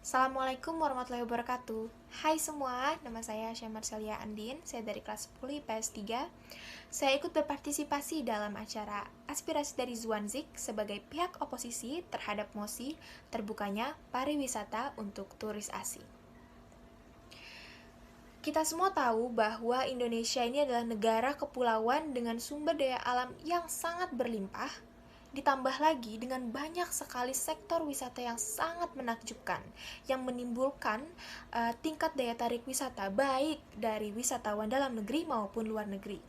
Assalamualaikum warahmatullahi wabarakatuh. Hai semua, nama saya Syamar Celia Andin. Saya dari kelas 10 IPS 3. Saya ikut berpartisipasi dalam acara Aspirasi dari Zuanzik sebagai pihak oposisi terhadap mosi terbukanya pariwisata untuk turis asing. Kita semua tahu bahwa Indonesia ini adalah negara kepulauan dengan sumber daya alam yang sangat berlimpah, ditambah lagi dengan banyak sekali sektor wisata yang sangat menakjubkan, yang menimbulkan tingkat daya tarik wisata baik dari wisatawan dalam negeri maupun luar negeri.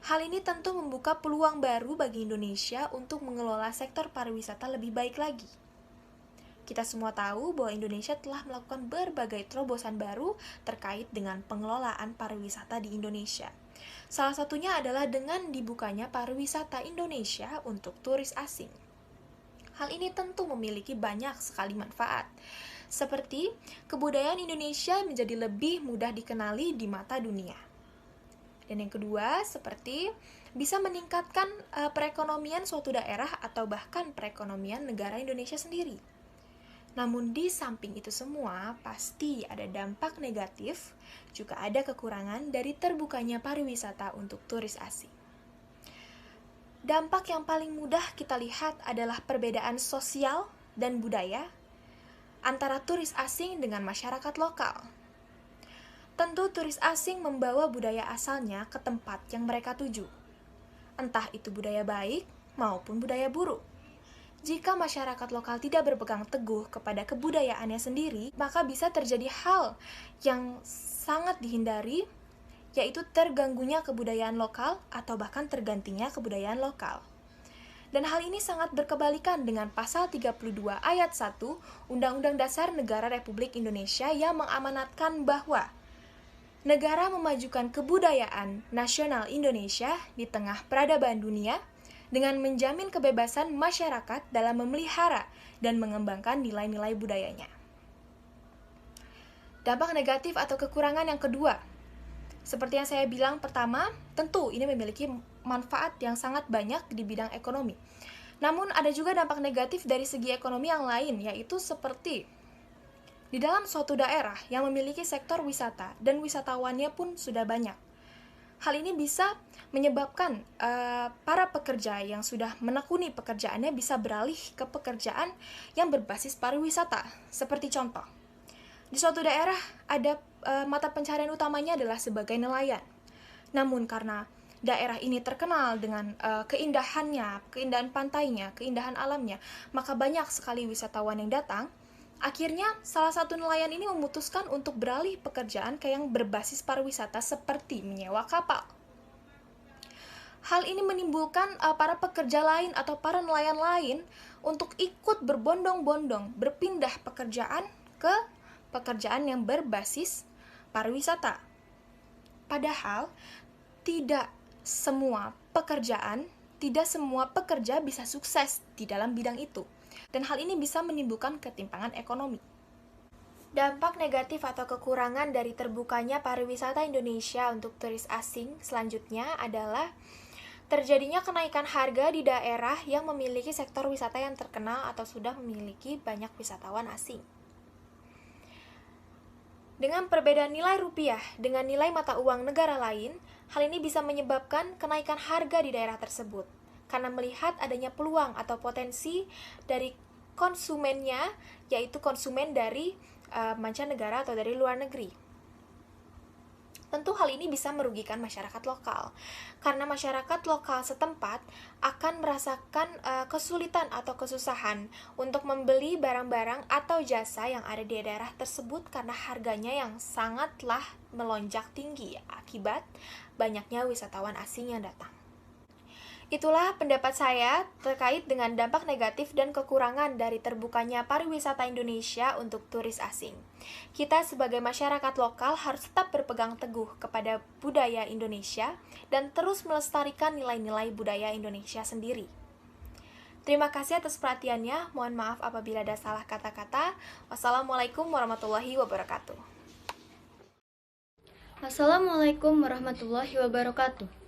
Hal ini tentu membuka peluang baru bagi Indonesia untuk mengelola sektor pariwisata lebih baik lagi. Kita semua tahu bahwa Indonesia telah melakukan berbagai terobosan baru terkait dengan pengelolaan pariwisata di Indonesia. Salah satunya adalah dengan dibukanya pariwisata Indonesia untuk turis asing. Hal ini tentu memiliki banyak sekali manfaat, seperti kebudayaan Indonesia menjadi lebih mudah dikenali di mata dunia. Dan yang kedua, seperti bisa meningkatkan perekonomian suatu daerah atau bahkan perekonomian negara Indonesia sendiri. Namun di samping itu semua, pasti ada dampak negatif, juga ada kekurangan dari terbukanya pariwisata untuk turis asing. Dampak yang paling mudah kita lihat adalah perbedaan sosial dan budaya antara turis asing dengan masyarakat lokal. Tentu turis asing membawa budaya asalnya ke tempat yang mereka tuju, entah itu budaya baik maupun budaya buruk. Jika masyarakat lokal tidak berpegang teguh kepada kebudayaannya sendiri, maka bisa terjadi hal yang sangat dihindari, yaitu terganggunya kebudayaan lokal atau bahkan tergantinya kebudayaan lokal. Dan hal ini sangat berkebalikan dengan pasal 32 ayat 1 Undang-Undang Dasar Negara Republik Indonesia yang mengamanatkan bahwa negara memajukan kebudayaan nasional Indonesia di tengah peradaban dunia dengan menjamin kebebasan masyarakat dalam memelihara dan mengembangkan nilai-nilai budayanya. Dampak negatif atau kekurangan yang kedua, seperti yang saya bilang pertama, tentu ini memiliki manfaat yang sangat banyak di bidang ekonomi. Namun ada juga dampak negatif dari segi ekonomi yang lain, yaitu seperti di dalam suatu daerah yang memiliki sektor wisata dan wisatawannya pun sudah banyak. Hal ini bisa menyebabkan para pekerja yang sudah menekuni pekerjaannya bisa beralih ke pekerjaan yang berbasis pariwisata. Seperti contoh, di suatu daerah ada mata pencaharian utamanya adalah sebagai nelayan. Namun karena daerah ini terkenal dengan keindahannya, keindahan pantainya, keindahan alamnya, maka banyak sekali wisatawan yang datang. Akhirnya, salah satu nelayan ini memutuskan untuk beralih pekerjaan ke yang berbasis pariwisata seperti menyewa kapal. Hal ini menimbulkan para pekerja lain atau para nelayan lain untuk ikut berbondong-bondong berpindah pekerjaan ke pekerjaan yang berbasis pariwisata. Padahal, tidak semua pekerja bisa sukses di dalam bidang itu. Dan hal ini bisa menimbulkan ketimpangan ekonomi. Dampak negatif atau kekurangan dari terbukanya pariwisata Indonesia untuk turis asing selanjutnya adalah terjadinya kenaikan harga di daerah yang memiliki sektor wisata yang terkenal atau sudah memiliki banyak wisatawan asing. Dengan perbedaan nilai rupiah dengan nilai mata uang negara lain, hal ini bisa menyebabkan kenaikan harga di daerah tersebut. Karena melihat adanya peluang atau potensi dari konsumennya, yaitu konsumen dari mancanegara atau dari luar negeri. Tentu hal ini bisa merugikan masyarakat lokal, karena masyarakat lokal setempat akan merasakan kesulitan atau kesusahan untuk membeli barang-barang atau jasa yang ada di daerah tersebut karena harganya yang sangatlah melonjak tinggi akibat banyaknya wisatawan asing yang datang. Itulah pendapat saya terkait dengan dampak negatif dan kekurangan dari terbukanya pariwisata Indonesia untuk turis asing. Kita sebagai masyarakat lokal harus tetap berpegang teguh kepada budaya Indonesia dan terus melestarikan nilai-nilai budaya Indonesia sendiri. Terima kasih atas perhatiannya. Mohon maaf apabila ada salah kata-kata. Wassalamualaikum warahmatullahi wabarakatuh. Assalamualaikum warahmatullahi wabarakatuh.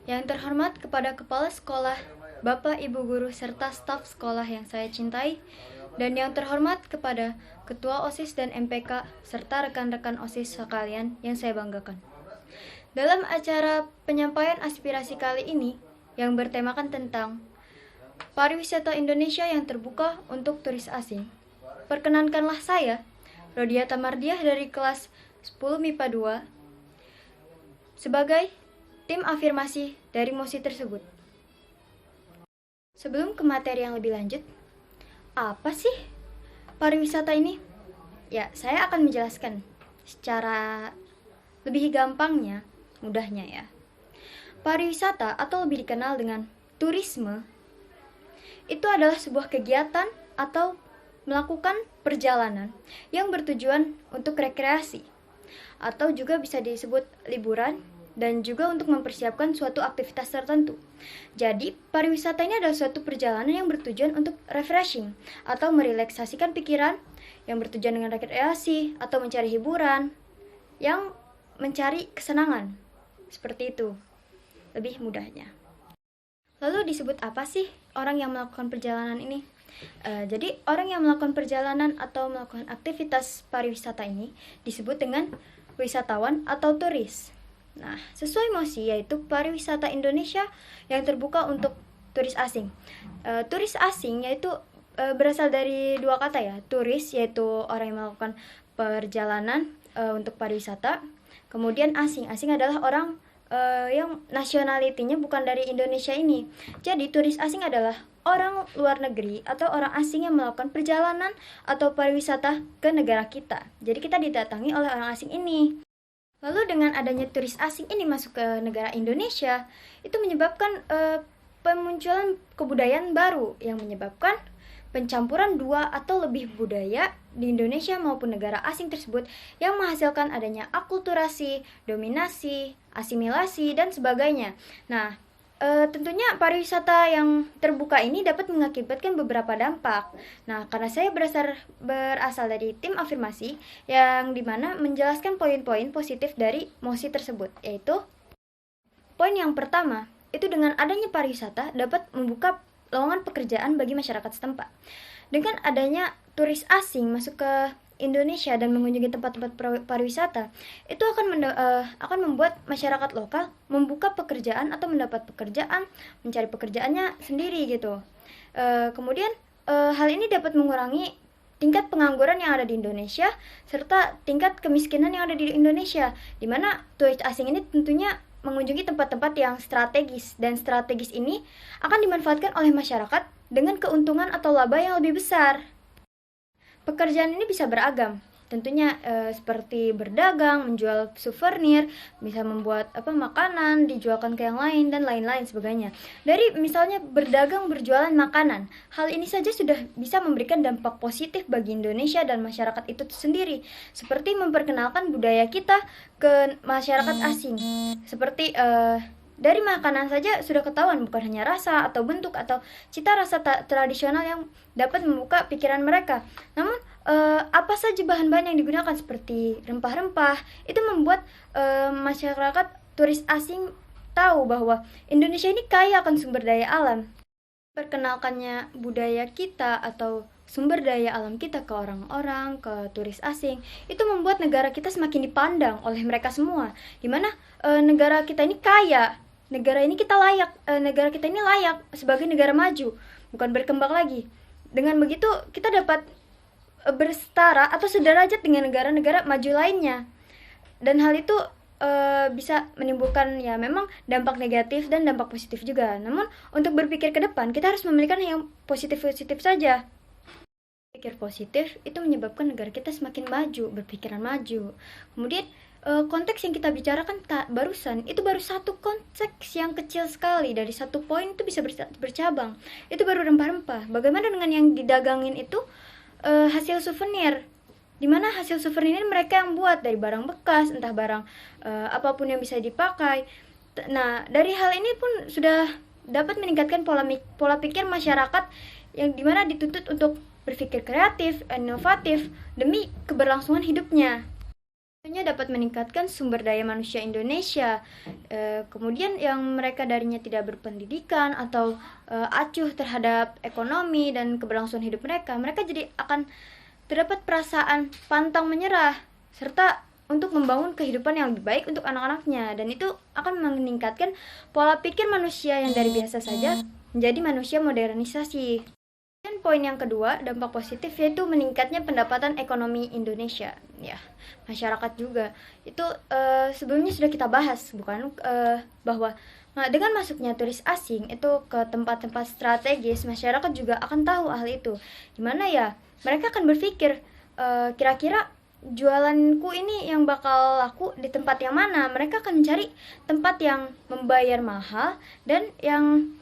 Yang terhormat kepada Kepala Sekolah, Bapak Ibu Guru serta staf sekolah yang saya cintai, Dan yang terhormat kepada Ketua OSIS dan MPK serta rekan-rekan OSIS sekalian yang saya banggakan. Dalam acara penyampaian aspirasi kali ini yang bertemakan tentang pariwisata Indonesia yang terbuka untuk turis asing, perkenankanlah saya, Rodia Tamardiah dari kelas 10 MIPA 2, sebagai tim afirmasi dari mosi tersebut. Sebelum ke materi yang lebih lanjut, apa sih pariwisata ini? Ya, saya akan menjelaskan secara lebih gampangnya, mudahnya ya. Pariwisata atau lebih dikenal dengan turisme itu adalah sebuah kegiatan atau melakukan perjalanan yang bertujuan untuk rekreasi atau juga bisa disebut liburan dan juga untuk mempersiapkan suatu aktivitas tertentu. Jadi, pariwisata ini adalah suatu perjalanan yang bertujuan untuk refreshing atau merelaksasikan pikiran, yang bertujuan dengan rekreasi atau mencari hiburan, yang mencari kesenangan. Seperti itu, lebih mudahnya. Lalu disebut apa sih orang yang melakukan perjalanan ini? Jadi, orang yang melakukan perjalanan atau melakukan aktivitas pariwisata ini disebut dengan wisatawan atau turis. Nah, sesuai mosi yaitu pariwisata Indonesia yang terbuka untuk turis asing. Turis asing yaitu berasal dari dua kata ya. Turis yaitu orang yang melakukan perjalanan untuk pariwisata. Kemudian asing. Asing adalah orang yang nationality-nya bukan dari Indonesia ini. Jadi turis asing adalah orang luar negeri atau orang asing yang melakukan perjalanan atau pariwisata ke negara kita. Jadi kita didatangi oleh orang asing ini. Lalu dengan adanya turis asing ini masuk ke negara Indonesia, itu menyebabkan pemunculan kebudayaan baru yang menyebabkan pencampuran dua atau lebih budaya di Indonesia maupun negara asing tersebut yang menghasilkan adanya akulturasi, dominasi, asimilasi, dan sebagainya. Nah, tentunya pariwisata yang terbuka ini dapat mengakibatkan beberapa dampak. Nah, karena saya berasal dari tim afirmasi yang dimana menjelaskan poin-poin positif dari mosi tersebut, yaitu poin yang pertama, itu dengan adanya pariwisata dapat membuka lowongan pekerjaan bagi masyarakat setempat. Dengan adanya turis asing masuk ke Indonesia dan mengunjungi tempat-tempat pariwisata, itu akan membuat masyarakat lokal membuka pekerjaan atau mendapat pekerjaan, mencari pekerjaannya sendiri gitu. Kemudian hal ini dapat mengurangi tingkat pengangguran yang ada di Indonesia serta tingkat kemiskinan yang ada di Indonesia, di mana turis asing ini tentunya mengunjungi tempat-tempat yang strategis, dan strategis ini akan dimanfaatkan oleh masyarakat dengan keuntungan atau laba yang lebih besar. Pekerjaan ini bisa beragam, tentunya seperti berdagang, menjual souvenir, bisa membuat makanan, dijualkan ke yang lain, dan lain-lain sebagainya. Dari misalnya berdagang, berjualan makanan, hal ini saja sudah bisa memberikan dampak positif bagi Indonesia dan masyarakat itu sendiri, seperti memperkenalkan budaya kita ke masyarakat asing, seperti dari makanan saja sudah ketahuan bukan hanya rasa atau bentuk atau cita rasa tradisional yang dapat membuka pikiran mereka. Namun apa saja bahan-bahan yang digunakan seperti rempah-rempah itu membuat masyarakat turis asing tahu bahwa Indonesia ini kaya akan sumber daya alam. Perkenalkannya budaya kita atau sumber daya alam kita ke orang-orang, ke turis asing, itu membuat negara kita semakin dipandang oleh mereka semua. Dimana negara kita ini kaya, negara kita ini layak sebagai negara maju, bukan berkembang lagi. Dengan begitu kita dapat bersetara atau sederajat dengan negara-negara maju lainnya, dan hal itu bisa menimbulkan ya memang dampak negatif dan dampak positif juga. Namun untuk berpikir ke depan kita harus memiliki yang positif-positif saja. Pikir positif itu menyebabkan negara kita semakin maju, berpikiran maju. Kemudian konteks yang kita bicarakan barusan itu baru satu konteks yang kecil sekali, dari satu poin itu bisa bercabang. Itu baru rempah-rempah. Bagaimana dengan yang didagangin itu hasil souvenir, dimana hasil souvenir ini mereka yang buat dari barang bekas, entah barang apapun yang bisa dipakai. Nah, dari hal ini pun sudah dapat meningkatkan pola pikir masyarakat yang dimana dituntut untuk berpikir kreatif, inovatif demi keberlangsungan hidupnya. Dapat meningkatkan sumber daya manusia Indonesia. Kemudian yang mereka darinya tidak berpendidikan atau acuh terhadap ekonomi dan keberlangsungan hidup mereka, mereka jadi akan terdapat perasaan pantang menyerah serta untuk membangun kehidupan yang lebih baik untuk anak-anaknya, dan itu akan meningkatkan pola pikir manusia yang dari biasa saja menjadi manusia modernisasi. Dan poin yang kedua, dampak positif, yaitu meningkatnya pendapatan ekonomi Indonesia. Ya, masyarakat juga. Itu sebelumnya sudah kita bahas, bukan? Bahwa dengan masuknya turis asing itu ke tempat-tempat strategis, masyarakat juga akan tahu hal itu. Dimana ya, mereka akan berpikir, kira-kira jualanku ini yang bakal laku di tempat yang mana. Mereka akan mencari tempat yang membayar mahal dan yang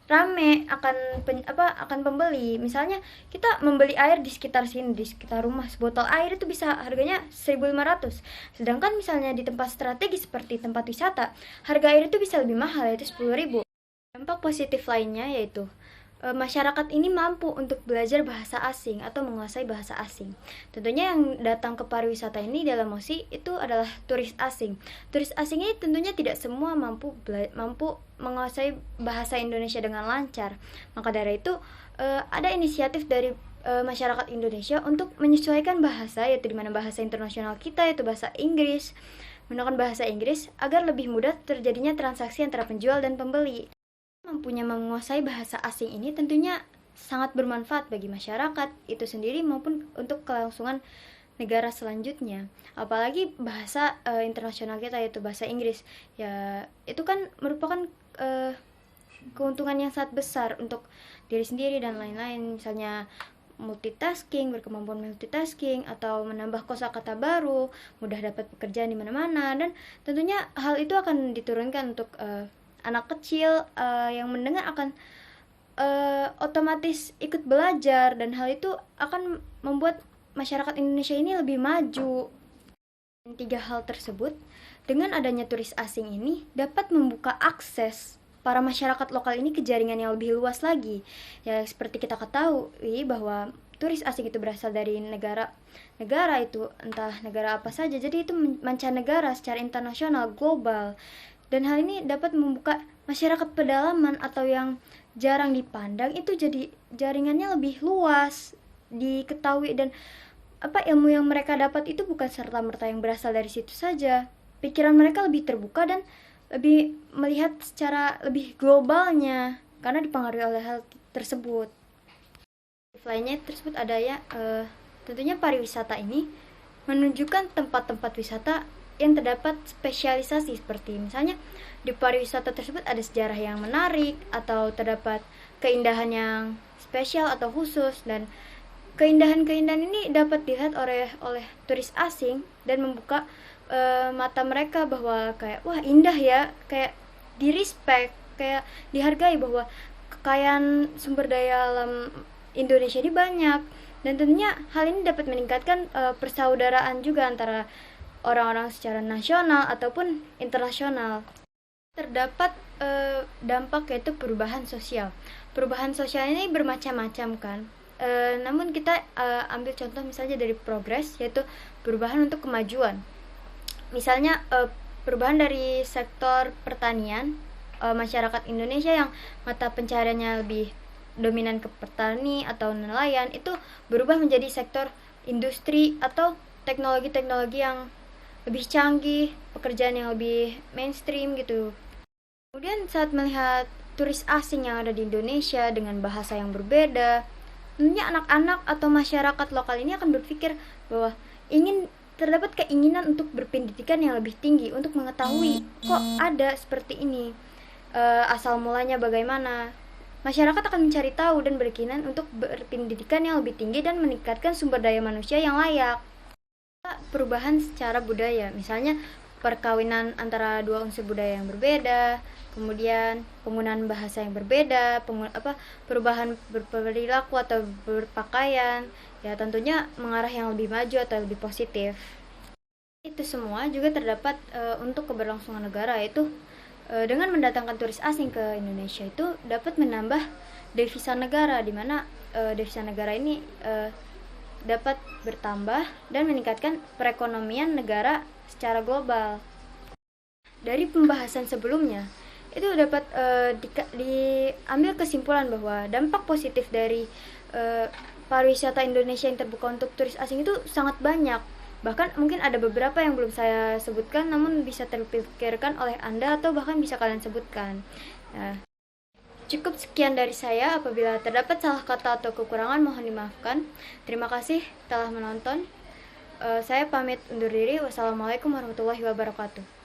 rame akan pembeli. Misalnya kita membeli air di sekitar sini, di sekitar rumah, sebotol air itu bisa harganya 1.500. Sedangkan misalnya di tempat strategis seperti tempat wisata, harga air itu bisa lebih mahal, yaitu 10.000. Dampak positif lainnya yaitu masyarakat ini mampu untuk belajar bahasa asing atau menguasai bahasa asing. Tentunya yang datang ke pariwisata ini dalam OSI itu adalah turis asing. Turis asing ini tentunya tidak semua mampu menguasai bahasa Indonesia dengan lancar. Maka dari itu ada inisiatif dari masyarakat Indonesia untuk menyesuaikan bahasa, yaitu dimana bahasa internasional kita yaitu bahasa Inggris, menggunakan bahasa Inggris agar lebih mudah terjadinya transaksi antara penjual dan pembeli. Mempunyai menguasai bahasa asing ini tentunya sangat bermanfaat bagi masyarakat itu sendiri maupun untuk kelangsungan negara selanjutnya. Apalagi bahasa internasional kita yaitu bahasa Inggris. Ya, itu kan merupakan keuntungan yang sangat besar untuk diri sendiri dan lain-lain. Misalnya multitasking, berkemampuan multitasking, atau menambah kosakata baru, mudah dapat pekerjaan di mana-mana, dan tentunya hal itu akan diturunkan untuk anak kecil yang mendengar akan otomatis ikut belajar, dan hal itu akan membuat masyarakat Indonesia ini lebih maju. Tiga hal tersebut dengan adanya turis asing ini dapat membuka akses para masyarakat lokal ini ke jaringan yang lebih luas lagi. Ya, seperti kita ketahui bahwa turis asing itu berasal dari negara itu entah negara apa saja, jadi itu mancanegara secara internasional, global. Dan hal ini dapat membuka masyarakat pedalaman atau yang jarang dipandang itu jadi jaringannya lebih luas, diketahui, dan ilmu yang mereka dapat itu bukan serta-merta yang berasal dari situ saja. Pikiran mereka lebih terbuka dan lebih melihat secara lebih globalnya karena dipengaruhi oleh hal tersebut. Lainnya tersebut ada ya, tentunya pariwisata ini menunjukkan tempat-tempat wisata yang terdapat spesialisasi, seperti misalnya di pariwisata tersebut ada sejarah yang menarik atau terdapat keindahan yang spesial atau khusus, dan keindahan-keindahan ini dapat dilihat oleh turis asing dan membuka mata mereka bahwa kayak wah indah ya, kayak di respect, kayak dihargai bahwa kekayaan sumber daya alam Indonesia ini banyak, dan tentunya hal ini dapat meningkatkan persaudaraan juga antara orang-orang secara nasional ataupun internasional. Terdapat dampak yaitu perubahan sosial. Perubahan sosial ini bermacam-macam kan. Namun kita ambil contoh misalnya dari progres, yaitu perubahan untuk kemajuan. Misalnya perubahan dari sektor pertanian, masyarakat Indonesia yang mata pencahariannya lebih dominan ke petani atau nelayan itu berubah menjadi sektor industri atau teknologi-teknologi yang lebih canggih, pekerjaan yang lebih mainstream gitu. Kemudian saat melihat turis asing yang ada di Indonesia dengan bahasa yang berbeda, tentunya anak-anak atau masyarakat lokal ini akan berpikir bahwa terdapat keinginan untuk berpendidikan yang lebih tinggi, untuk mengetahui kok ada seperti ini, asal mulanya bagaimana. Masyarakat akan mencari tahu dan berkeinginan untuk berpendidikan yang lebih tinggi dan meningkatkan sumber daya manusia yang layak. Perubahan secara budaya, misalnya perkawinan antara dua unsur budaya yang berbeda, kemudian penggunaan bahasa yang berbeda, perubahan berperilaku atau berpakaian, ya tentunya mengarah yang lebih maju atau lebih positif. Itu semua juga terdapat untuk keberlangsungan negara, yaitu dengan mendatangkan turis asing ke Indonesia itu dapat menambah devisa negara, di mana devisa negara ini dapat bertambah dan meningkatkan perekonomian negara secara global. Dari pembahasan sebelumnya, itu dapat diambil kesimpulan bahwa dampak positif dari pariwisata Indonesia yang terbuka untuk turis asing itu sangat banyak. Bahkan mungkin ada beberapa yang belum saya sebutkan, namun bisa terpikirkan oleh Anda atau bahkan bisa kalian sebutkan. Nah, cukup sekian dari saya. Apabila terdapat salah kata atau kekurangan, mohon dimaafkan. Terima kasih telah menonton. Saya pamit undur diri. Wassalamualaikum warahmatullahi wabarakatuh.